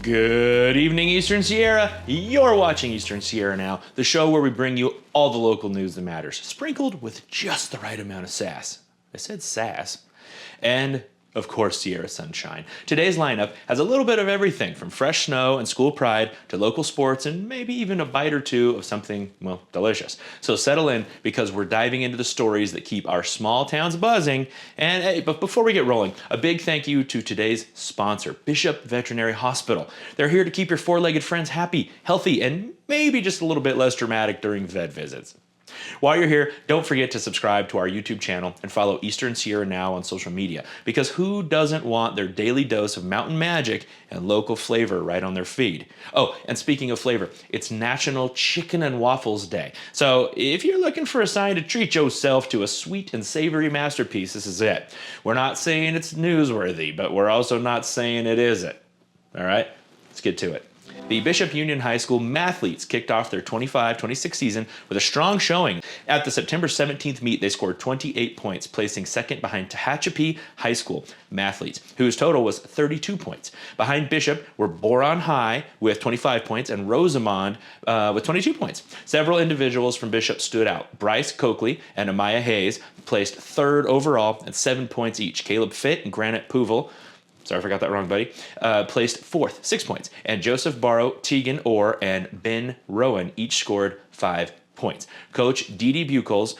Good evening, Eastern Sierra. You're watching Eastern Sierra Now, the show where we bring you all the local news that matters, sprinkled with just the right amount of sass. I said sass. And, of course, Sierra Sunshine. Today's lineup has a little bit of everything, from fresh snow and school pride to local sports and maybe even a bite or two of something, well, delicious. So settle in, because we're diving into the stories that keep our small towns buzzing. And hey, but before we get rolling, a big thank you to today's sponsor, Bishop Veterinary Hospital. They're here to keep your four-legged friends happy, healthy, and maybe just a little bit less dramatic during vet visits. While you're here, don't forget to subscribe to our YouTube channel and follow Eastern Sierra Now on social media, because who doesn't want their daily dose of mountain magic and local flavor right on their feed? Oh, and speaking of flavor, it's National Chicken and Waffles Day. So if you're looking for a sign to treat yourself to a sweet and savory masterpiece, this is it. We're not saying it's newsworthy, but we're also not saying it isn't. All right, let's get to it. The Bishop Union High School Mathletes kicked off their 25-26 season with a strong showing. At the September 17th meet, they scored 28 points, placing second behind Tehachapi High School Mathletes, whose total was 32 points. Behind Bishop were Boron High with 25 points and Rosamond with 22 points. Several individuals from Bishop stood out. Bryce Coakley and Amaya Hayes placed third overall at 7 points each. Caleb Fitt and Granite Pouvel, sorry if I got that wrong, buddy, placed fourth, 6 points. And Joseph Barrow, Tegan Orr, and Ben Rowan each scored 5 points. Coach Dee Buchholz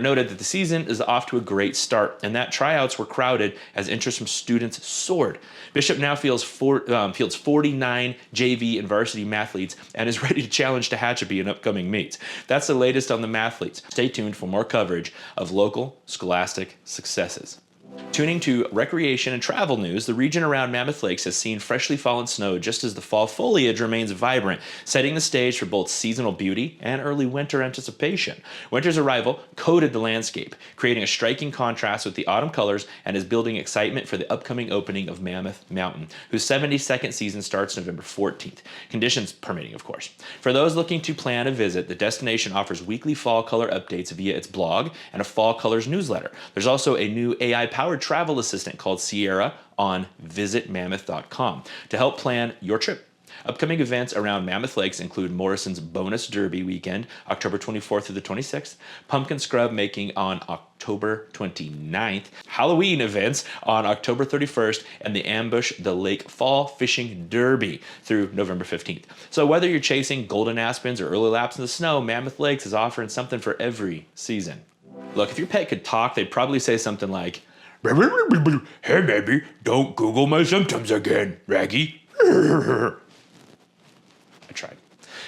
noted that the season is off to a great start, and that tryouts were crowded as interest from students soared. Bishop now fields 49 JV and varsity mathletes and is ready to challenge Tehachapi in upcoming meets. That's the latest on the mathletes. Stay tuned for more coverage of local scholastic successes. Tuning to recreation and travel news, the region around Mammoth Lakes has seen freshly fallen snow just as the fall foliage remains vibrant, setting the stage for both seasonal beauty and early winter anticipation. Winter's arrival coated the landscape, creating a striking contrast with the autumn colors, and is building excitement for the upcoming opening of Mammoth Mountain, whose 72nd season starts November 14th. Conditions permitting, of course. For those looking to plan a visit, the destination offers weekly fall color updates via its blog and a fall colors newsletter. There's also a new AI-powered travel assistant called Sierra on visitmammoth.com to help plan your trip. Upcoming events around Mammoth Lakes include Morrison's Bonus Derby weekend, October 24th through the 26th, pumpkin scrub making on October 29th, Halloween events on October 31st, and the Ambush the Lake Fall Fishing Derby through November 15th. So whether you're chasing golden aspens or early laps in the snow, Mammoth Lakes is offering something for every season. Look, if your pet could talk, they'd probably say something like, "Hey baby, don't Google my symptoms again, Raggy." I tried.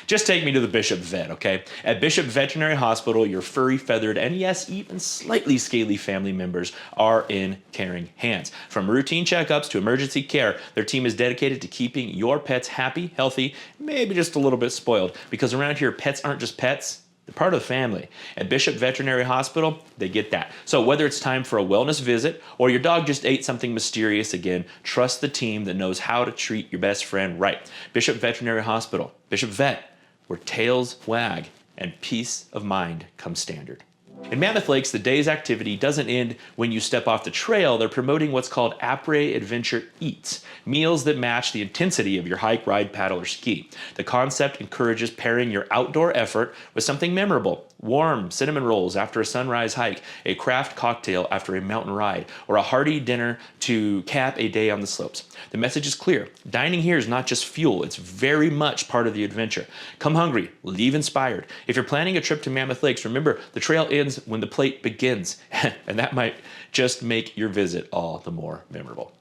Just take me to the Bishop Vet, okay? At Bishop Veterinary Hospital, your furry, feathered, and yes, even slightly scaly family members are in caring hands. From routine checkups to emergency care, their team is dedicated to keeping your pets happy, healthy, maybe just a little bit spoiled, because around here, pets aren't just pets. They're part of the family. At Bishop Veterinary Hospital, they get that. So whether it's time for a wellness visit or your dog just ate something mysterious again, trust the team that knows how to treat your best friend right. Bishop Veterinary Hospital, Bishop Vet, where tails wag and peace of mind comes standard. In Mammoth Lakes, the day's activity doesn't end when you step off the trail. They're promoting what's called Après Adventure Eats, meals that match the intensity of your hike, ride, paddle, or ski. The concept encourages pairing your outdoor effort with something memorable: warm cinnamon rolls after a sunrise hike, a craft cocktail after a mountain ride, or a hearty dinner to cap a day on the slopes. The message is clear. Dining here is not just fuel, it's very much part of the adventure. Come hungry, leave inspired. If you're planning a trip to Mammoth Lakes, remember, the trail ends when the plate begins, and that might just make your visit all the more memorable.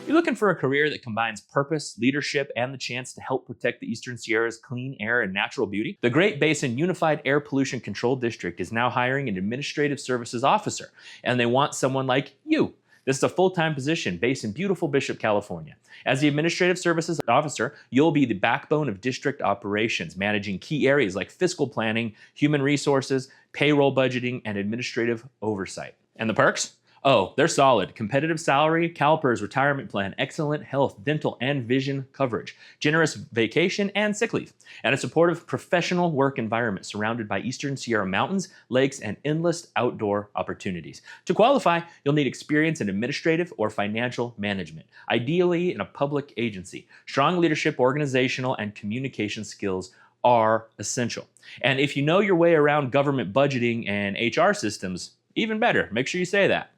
You're looking for a career that combines purpose, leadership, and the chance to help protect the Eastern Sierra's clean air and natural beauty? The Great Basin Unified Air Pollution Control District is now hiring an administrative services officer, and they want someone like you. This is a full-time position based in beautiful Bishop, California. As the Administrative Services Officer, you'll be the backbone of district operations, managing key areas like fiscal planning, human resources, payroll budgeting, and administrative oversight. And the perks? Oh, they're solid. Competitive salary, CalPERS retirement plan, excellent health, dental, and vision coverage, generous vacation and sick leave, and a supportive professional work environment surrounded by Eastern Sierra mountains, lakes, and endless outdoor opportunities. To qualify, you'll need experience in administrative or financial management, ideally in a public agency. Strong leadership, organizational, and communication skills are essential. And if you know your way around government budgeting and HR systems, even better. Make sure you say that.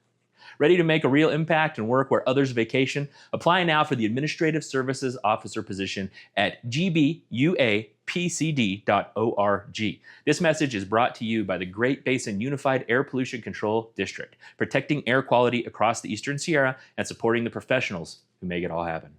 Ready to make a real impact and work where others vacation? Apply now for the Administrative Services Officer position at gbuapcd.org. This message is brought to you by the Great Basin Unified Air Pollution Control District, protecting air quality across the Eastern Sierra and supporting the professionals who make it all happen.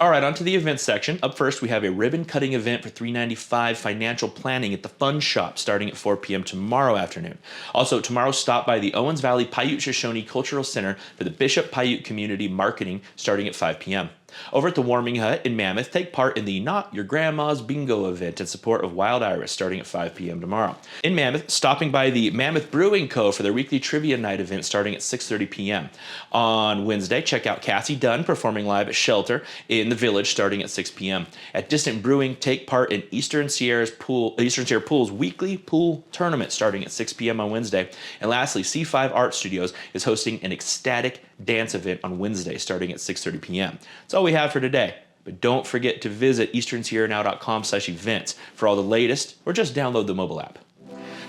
All right, on to the events section. Up first, we have a ribbon-cutting event for 395 financial planning at the Fun Shop starting at 4 p.m. tomorrow afternoon. Also, tomorrow, stop by the Owens Valley Paiute Shoshone Cultural Center for the Bishop Paiute Community Marketing starting at 5 p.m. Over at the Warming Hut in Mammoth, take part in the Not Your Grandma's Bingo event in support of Wild Iris starting at 5 p.m. tomorrow. In Mammoth, stopping by the Mammoth Brewing Co. for their weekly trivia night event starting at 6:30 p.m. On Wednesday, check out Cassie Dunn performing live at Shelter in the Village starting at 6 p.m. At Distant Brewing, take part in Eastern Sierra Pool's weekly pool tournament starting at 6 p.m. on Wednesday. And lastly, C5 Art Studios is hosting an ecstatic dance event on Wednesday starting at 6:30 p.m. That's all we have for today. But don't forget to visit easternsierranow.com/events for all the latest, or just download the mobile app.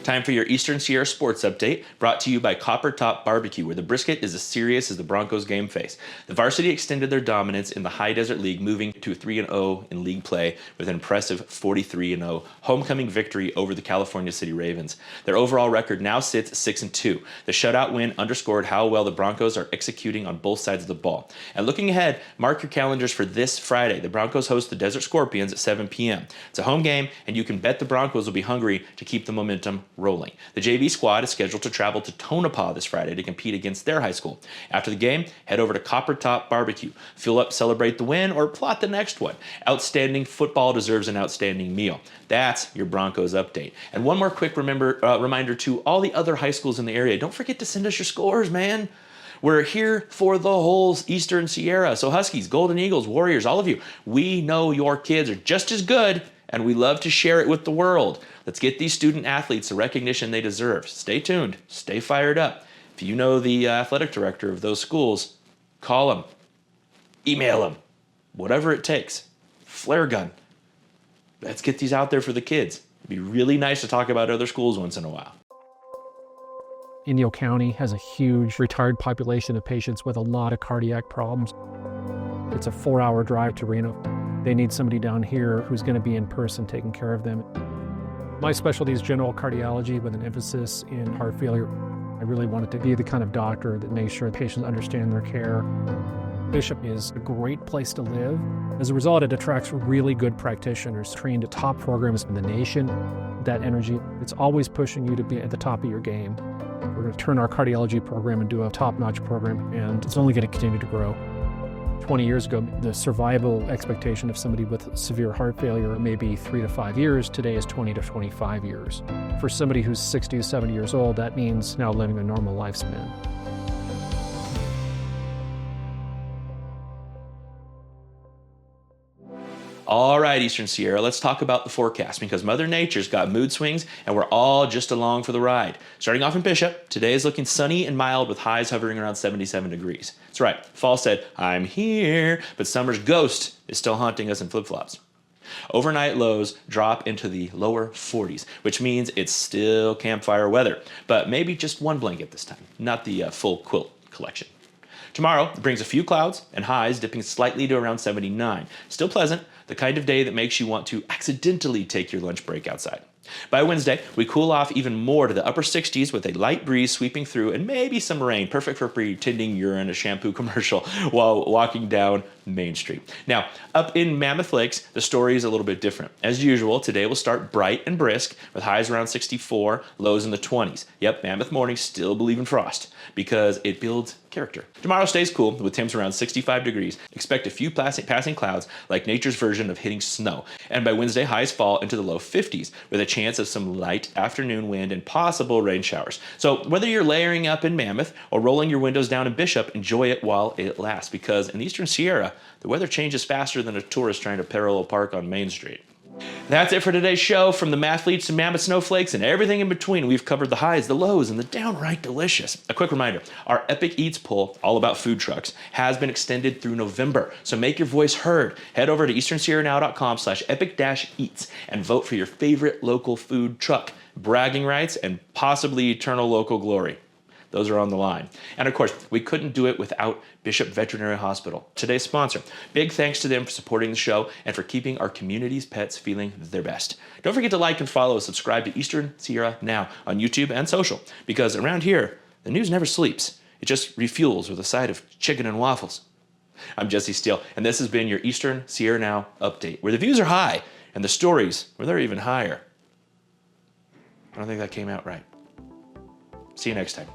Time for your Eastern Sierra Sports Update, brought to you by Copper Top Barbecue, where the brisket is as serious as the Broncos game face. The varsity extended their dominance in the High Desert League, moving to 3-0 in league play with an impressive 43-0 homecoming victory over the California City Ravens. Their overall record now sits at 6-2. The shutout win underscored how well the Broncos are executing on both sides of the ball. And looking ahead, mark your calendars for this Friday. The Broncos host the Desert Scorpions at 7 p.m. It's a home game, and you can bet the Broncos will be hungry to keep the momentum rolling. The JV squad is scheduled to travel to Tonopah this Friday to compete against their high school. After the game, head over to Copper Top Barbecue. Fuel up, celebrate the win, or plot the next one. Outstanding football deserves an outstanding meal. That's your Broncos update. And one more quick reminder to all the other high schools in the area. Don't forget to send us your scores, man. We're here for the whole Eastern Sierra. So Huskies, Golden Eagles, Warriors, all of you, we know your kids are just as good, and we love to share it with the world. Let's get these student athletes the recognition they deserve. Stay tuned. Stay fired up. If you know the athletic director of those schools, call them. Email them. Whatever it takes. Flare gun. Let's get these out there for the kids. It'd be really nice to talk about other schools once in a while. Inyo County has a huge retired population of patients with a lot of cardiac problems. It's a 4-hour drive to Reno. They need somebody down here who's going to be in person taking care of them. My specialty is general cardiology with an emphasis in heart failure. I really wanted to be the kind of doctor that makes sure patients understand their care. Bishop is a great place to live. As a result, it attracts really good practitioners trained at top programs in the nation. That energy, it's always pushing you to be at the top of your game. We're going to turn our cardiology program into a top-notch program, and it's only going to continue to grow. 20 years ago, the survival expectation of somebody with severe heart failure may be 3 to 5 years. Today is 20 to 25 years. For somebody who's 60 to 70 years old, that means now living a normal lifespan. All right, Eastern Sierra, let's talk about the forecast, because Mother Nature's got mood swings and we're all just along for the ride. Starting off in Bishop, today is looking sunny and mild with highs hovering around 77 degrees. That's right, fall said, I'm here, but summer's ghost is still haunting us in flip-flops. Overnight lows drop into the lower 40s, which means it's still campfire weather, but maybe just one blanket this time, not the full quilt collection. Tomorrow brings a few clouds and highs dipping slightly to around 79. Still pleasant, the kind of day that makes you want to accidentally take your lunch break outside. By Wednesday, we cool off even more to the upper 60s with a light breeze sweeping through and maybe some rain, perfect for pretending you're in a shampoo commercial while walking down Main Street. Now, up in Mammoth Lakes, the story is a little bit different. As usual, today will start bright and brisk with highs around 64, lows in the 20s. Yep, Mammoth mornings still believe in frost because it builds character. Tomorrow stays cool with temps around 65 degrees. Expect a few passing clouds like nature's version of hitting snow. And by Wednesday, highs fall into the low 50s with a chance of some light afternoon wind and possible rain showers. So whether you're layering up in Mammoth or rolling your windows down in Bishop, enjoy it while it lasts, because in the Eastern Sierra, the weather changes faster than a tourist trying to parallel park on Main Street. That's it for today's show. From the Mathletes to Mammoth Snowflakes and everything in between, we've covered the highs, the lows, and the downright delicious. A quick reminder, our Epic Eats poll, all about food trucks, has been extended through November. So make your voice heard. Head over to easternsierranow.com/epic-eats and vote for your favorite local food truck, bragging rights, and possibly eternal local glory. Those are on the line. And of course, we couldn't do it without Bishop Veterinary Hospital, today's sponsor. Big thanks to them for supporting the show and for keeping our community's pets feeling their best. Don't forget to like and follow and subscribe to Eastern Sierra Now on YouTube and social, because around here, the news never sleeps. It just refuels with a side of chicken and waffles. I'm Jesse Steele, and this has been your Eastern Sierra Now update, where the views are high and the stories, well, they're even higher. I don't think that came out right. See you next time.